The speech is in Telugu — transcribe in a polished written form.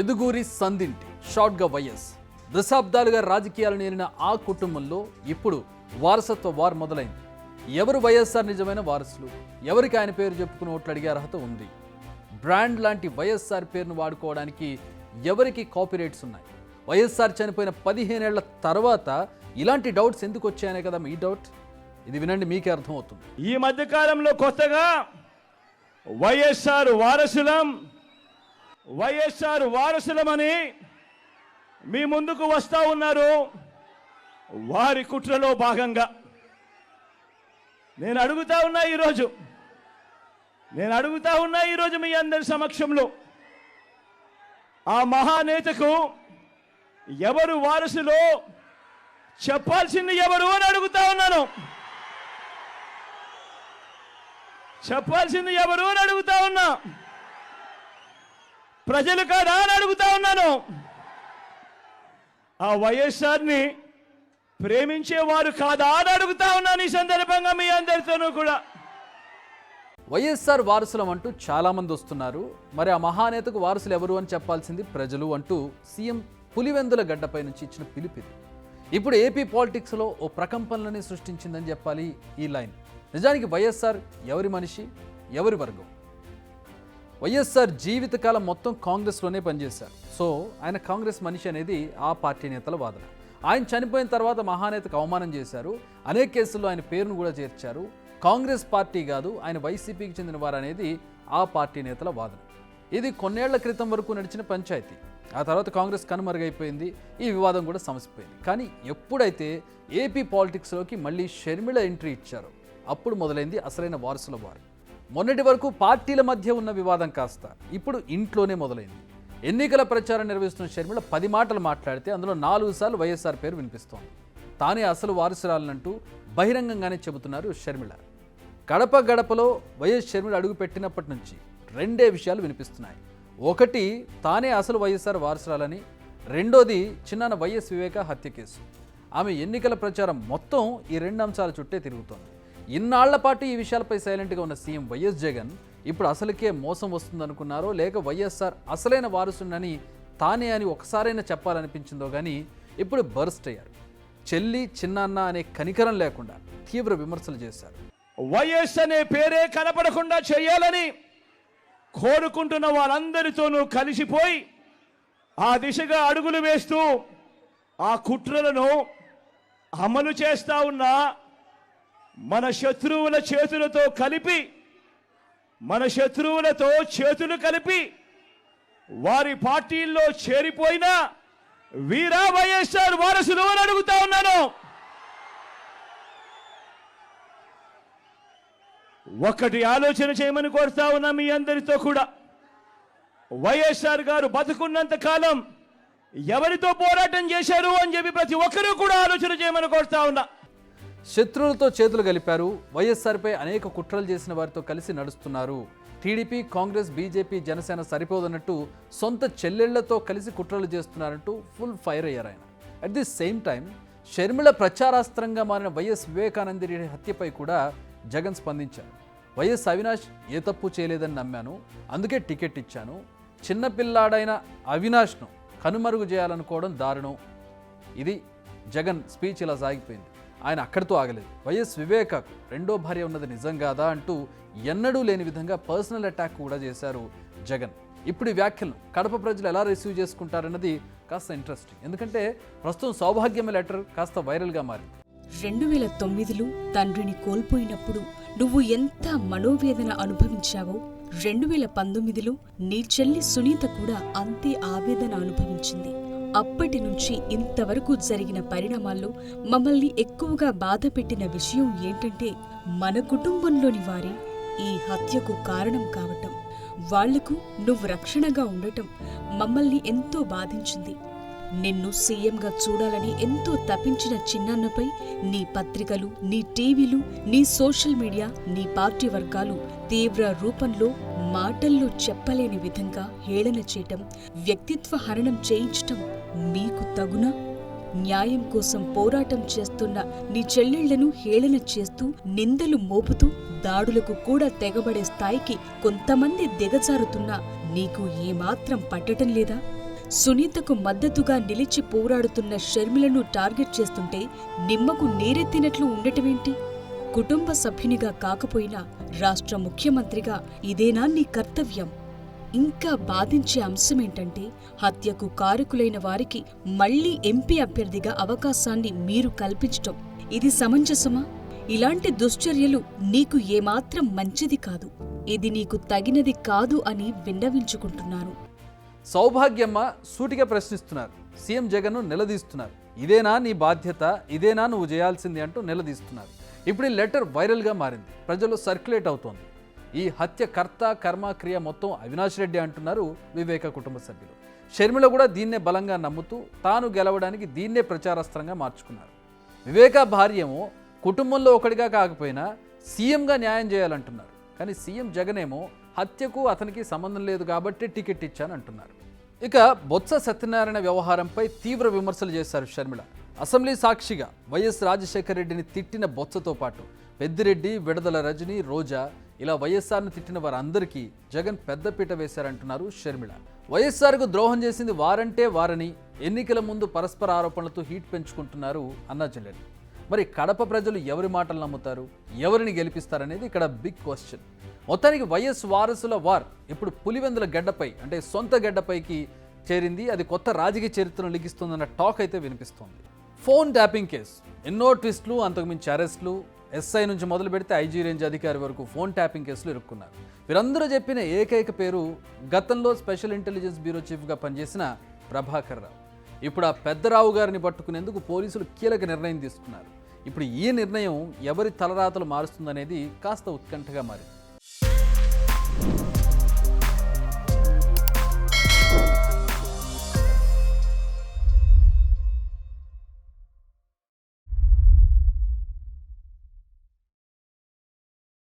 ఎదుగూరి సందింటి షార్ట్గా వైఎస్ దశాబ్దాలుగా రాజకీయాలు నేరిన ఆ కుటుంబంలో ఇప్పుడు వారసత్వ వార్ మొదలైంది. ఎవరు వైఎస్ఆర్ నిజమైన వారసులు, ఎవరికి ఆయన పేరు చెప్పుకుని ఓట్లు అడిగే అర్హత ఉంది, బ్రాండ్ లాంటి వైఎస్ఆర్ పేరును వాడుకోవడానికి ఎవరికి కాపీరైట్స్ ఉన్నాయి, వైఎస్ఆర్ చనిపోయిన 15 ఏళ్ల తర్వాత ఇలాంటి డౌట్స్ ఎందుకు వచ్చాయనే కదా మీ డౌట్. ఇది వినండి, మీకే అర్థమవుతుంది. ఈ మధ్య కాలంలో కొత్తగా వైఎస్ఆర్ వారసులమని మీ ముందుకు వస్తా ఉన్నారు. వారి కుట్రలో భాగంగా నేను అడుగుతా ఉన్నా ఈరోజు మీ అందరి సమక్షంలో, ఆ మహానేతకు ఎవరు వారసులో చెప్పాల్సింది ఎవరు అని అడుగుతా ఉన్నాను. చెప్పాల్సింది ఎవరు అని అడుగుతా ఉన్నా. ప్రజలు కాదా అని అడుగుతా ఉన్నాను. ఆ వైఎస్ఆర్ని ప్రేమించేవారు కాదా అని అడుగుతా ఉన్నాను ఈ సందర్భంగా మీ అందరితోనూ కూడా. వైఎస్ఆర్ వారసులం అంటూ చాలా మంది వస్తున్నారు. మరి ఆ మహానేతకు వారసులు ఎవరు అని చెప్పాల్సింది ప్రజలు అంటూ సీఎం పులివెందుల గడ్డపై నుంచి ఇచ్చిన పిలుపు ఇది. ఇప్పుడు ఏపీ పాలిటిక్స్లో ఓ ప్రకంపనలని సృష్టించిందని చెప్పాలి ఈ లైన్. నిజానికి వైఎస్ఆర్ ఎవరి మనిషి, ఎవరి వర్గం? వైఎస్ఆర్ జీవితకాలం మొత్తం కాంగ్రెస్లోనే పనిచేశారు. సో ఆయన కాంగ్రెస్ మనిషి అనేది ఆ పార్టీ నేతల వాదన. ఆయన చనిపోయిన తర్వాత మహానేతకు అవమానం చేశారు. అనేక కేసుల్లో ఆయన పేరును కూడా చేర్చారు. కాంగ్రెస్ పార్టీ కాదు, ఆయన వైసీపీకి చెందిన వారు అనేది ఆ పార్టీ నేతల వాదన. ఇది కొన్నేళ్ల క్రితం వరకు నడిచిన పంచాయతీ. ఆ తర్వాత కాంగ్రెస్ కనుమరుగైపోయింది. ఈ వివాదం కూడా సమసిపోయింది. కానీ ఎప్పుడైతే ఏపీ పాలిటిక్స్లోకి మళ్ళీ షర్మిల ఎంట్రీ ఇచ్చారో అప్పుడు మొదలైంది అసలైన వారసుల వారు. మొన్నటి వరకు పార్టీల మధ్య ఉన్న వివాదం కాస్త ఇప్పుడు ఇంట్లోనే మొదలైంది. ఎన్నికల ప్రచారం నిర్వహిస్తున్న షర్మిల 10 మాటలు మాట్లాడితే అందులో 4 సార్లు వైఎస్ఆర్ పేరు వినిపిస్తోంది. తానే అసలు వారసురాలనంటూ బహిరంగంగానే చెబుతున్నారు షర్మిల. గడప గడపలో వైఎస్ షర్మిల అడుగు పెట్టినప్పటి నుంచి 2 విషయాలు వినిపిస్తున్నాయి. ఒకటి, తానే అసలు వైఎస్ఆర్ వారసురాలని. రెండోది, చిన్నాన్న వైఎస్ వివేక హత్య కేసు. ఆమె ఎన్నికల ప్రచారం మొత్తం ఈ 2 అంశాల చుట్టే తిరుగుతోంది. ఇన్నాళ్ల పాటు ఈ విషయాలపై సైలెంట్గా ఉన్న సీఎం వైఎస్ జగన్ ఇప్పుడు అసలుకే మోసం వస్తుందనుకున్నారో, లేక వైఎస్ఆర్ అసలైన వారసునని తానే అని ఒకసారైనా చెప్పాలనిపించిందో కానీ ఇప్పుడు బర్స్ట్ అయ్యారు. చెల్లి, చిన్నాన్న అనే కనికరం లేకుండా తీవ్ర విమర్శలు చేశారు. వైఎస్ అనే పేరే కనపడకుండా చేయాలని కోరుకుంటున్న వారందరితోనూ కలిసిపోయి ఆ దిశగా అడుగులు వేస్తూ ఆ కుట్రలను అమలు చేస్తా ఉన్న మన శత్రువుల చేతులతో చేతులు కలిపి వారి పార్టీల్లో చేరిపోయిన వీరా వైఎస్ఆర్ వారసులు అని అడుగుతా ఉన్నాను. ఒక్కటి ఆలోచన చేయమని కోరుతా ఉన్నా మీ అందరితో కూడా. వైఎస్ఆర్ గారు బతుకున్నంత కాలం ఎవరితో పోరాటం చేశారు అని చెప్పి ప్రతి ఒక్కరూ కూడా ఆలోచన చేయమని కోరుతా ఉన్నా. శత్రువులతో చేతులు కలిపారు. వైఎస్ఆర్పై అనేక కుట్రలు చేసిన వారితో కలిసి నడుస్తున్నారు. టీడీపీ, కాంగ్రెస్, బీజేపీ, జనసేన సరిపోదన్నట్టు సొంత చెల్లెళ్లతో కలిసి కుట్రలు చేస్తున్నారంటూ ఫుల్ ఫైర్ అయ్యారు ఆయన. At the same time Sharmila ప్రచారాస్త్రంగా మారిన వైఎస్ వివేకానంద రెడ్డి హత్యపై కూడా జగన్ స్పందించారు. వైఎస్ అవినాష్ ఏ తప్పు చేయలేదని నమ్మాను, అందుకే టికెట్ ఇచ్చాను. చిన్నపిల్లాడైన అవినాష్ను కనుమరుగు చేయాలనుకోవడం దారుణం. ఇది జగన్ స్పీచ్. ఇలా సాగిపోయింది. ఆయన అక్కడితో ఆగలేదు. వైఎస్ వివేకకు 2వ భార్య ఉన్నది నిజం కాదా అంటూ ఎన్నడూ లేని విధంగా పర్సనల్ అటాక్ కూడా చేశారు జగన్. ఇప్పుడు ఈ వ్యాఖ్యలను కడప ప్రజలు ఎలా రిసీవ్ చేసుకుంటారన్నది కాస్త ఇంట్రెస్టింగ్. ఎందుకంటే ప్రస్తుతం సౌభాగ్యం లెటర్ కాస్త వైరల్గా మారింది. 2009లో తండ్రిని కోల్పోయినప్పుడు నువ్వు ఎంత మనోవేదన అనుభవించావో 2019లో నీ చెల్లి సునీత కూడా అంతే ఆవేదన అనుభవించింది. అప్పటి నుంచి ఇంతవరకు జరిగిన పరిణామాల్లో మమ్మల్ని ఎక్కువగా బాధపెట్టిన విషయం ఏంటంటే మన కుటుంబంలోని వారే ఈ హత్యకు కారణం కావటం. వాళ్లకు నువ్వు రక్షణగా ఉండటం మమ్మల్ని ఎంతో బాధించింది. నిన్ను సీఎంగా చూడాలని ఎంతో తపించిన చిన్నాన్నపై నీ పత్రికలు, నీ టీవీలు, నీ సోషల్ మీడియా, నీ పార్టీ వర్గాలు తీవ్ర రూపంలో మాటల్లో చెప్పలేని విధంగా హేళన చేయటం, వ్యక్తిత్వ హననం చేయించటం మీకు తగునా? న్యాయం కోసం పోరాటం చేస్తున్న నీ చెల్లెళ్లను హేళన చేస్తూ, నిందలు మోపుతూ, దాడులకు కూడా తెగబడే స్థాయికి కొంతమంది దిగజారుతున్నా నీకు ఏమాత్రం పట్టటం లేదా? సునీతకు మద్దతుగా నిలిచి పోరాడుతున్న షర్మిలను టార్గెట్ చేస్తుంటే నిమ్మకు నీరెత్తినట్లు ఉండటమేంటి? కుటుంబ సభ్యునిగా కాకపోయినా రాష్ట్ర ముఖ్యమంత్రిగా ఇదేనా నీ కర్తవ్యం? ఇంకా బాధించే అంశమేంటంటే హత్యకు కారకులైన వారికి మళ్లీ ఎంపీ అభ్యర్థిగా అవకాశాన్ని మీరు కల్పించటం. ఇది సమంజసమా? ఇలాంటి దుశ్చర్యలు నీకు ఏమాత్రం మంచిది కాదు. ఇది నీకు తగినది కాదు అని విన్నవించుకుంటున్నాను. సౌభాగ్యమ్మ సూటిగా ప్రశ్నిస్తున్నారు. సీఎం జగన్ను నిలదీస్తున్నారు. ఇదేనా నీ బాధ్యత? ఇదేనా నువ్వు చేయాల్సింది అంటూ నిలదీస్తున్నారు. ఇప్పుడు ఈ లెటర్ వైరల్గా మారింది, ప్రజల్లో సర్క్యులేట్ అవుతోంది. ఈ హత్య కర్త కర్మ క్రియ మొత్తం అవినాష్ రెడ్డి అంటున్నారు వివేక కుటుంబ సభ్యులు. షర్మిల కూడా దీన్నే బలంగా నమ్ముతూ తాను గెలవడానికి దీన్నే ప్రచారాస్త్రంగా మార్చుకున్నారు. వివేక భార్యేమో కుటుంబంలో ఒకటిగా కాకపోయినా సీఎంగా న్యాయం చేయాలంటున్నారు. కానీ సీఎం జగనేమో హత్యకు అతనికి సంబంధం లేదు కాబట్టి టికెట్ ఇచ్చానంటున్నారు. ఇక బొత్స సత్యనారాయణ వ్యవహారంపై తీవ్ర విమర్శలు చేశారు షర్మిల. అసెంబ్లీ సాక్షిగా వైఎస్ రాజశేఖర రెడ్డిని తిట్టిన బొత్సతో పాటు పెద్దిరెడ్డి, విడదల రజని, రోజా ఇలా వైఎస్ఆర్ను తిట్టిన వారందరికీ జగన్ పెద్దపీట వేశారంటున్నారు షర్మిల. వైఎస్ఆర్కు ద్రోహం చేసింది వారంటే వారని ఎన్నికల ముందు పరస్పర ఆరోపణలతో హీట్ పెంచుకుంటున్నారు అన్నాచెల్లెలు. మరి కడప ప్రజలు ఎవరి మాటలు నమ్ముతారు, ఎవరిని గెలిపిస్తారనేది ఇక్కడ బిగ్ క్వశ్చన్. మొత్తానికి వైఎస్ వారసుల వార్ ఇప్పుడు పులివెందుల గడ్డపై అంటే సొంత గడ్డపైకి చేరింది. అది కొత్త రాజకీయ చరిత్రను లిఖిస్తుందన్న టాక్ అయితే వినిపిస్తోంది. ఫోన్ ట్యాపింగ్ కేసు, ఎన్నో ట్విస్టులు, అంతకుమించి అరెస్టులు, ఎస్ఐ నుంచి మొదలు పెడితే ఐజీ రేంజ్ అధికారి వరకు ఫోన్ ట్యాపింగ్ కేసులు ఇరుక్కున్నారు. వీరందరూ చెప్పిన ఏకైక పేరు గతంలో స్పెషల్ ఇంటెలిజెన్స్ బ్యూరో చీఫ్గా పనిచేసిన ప్రభాకర్ రావు. ఇప్పుడు ఆ పెద్దరావు గారిని పట్టుకునేందుకు పోలీసులు కీలక నిర్ణయం తీసుకున్నారు. ఇప్పుడు ఈ నిర్ణయం ఎవరి తలరాతలు మారుస్తుందనేది కాస్త ఉత్కంఠగా మారింది.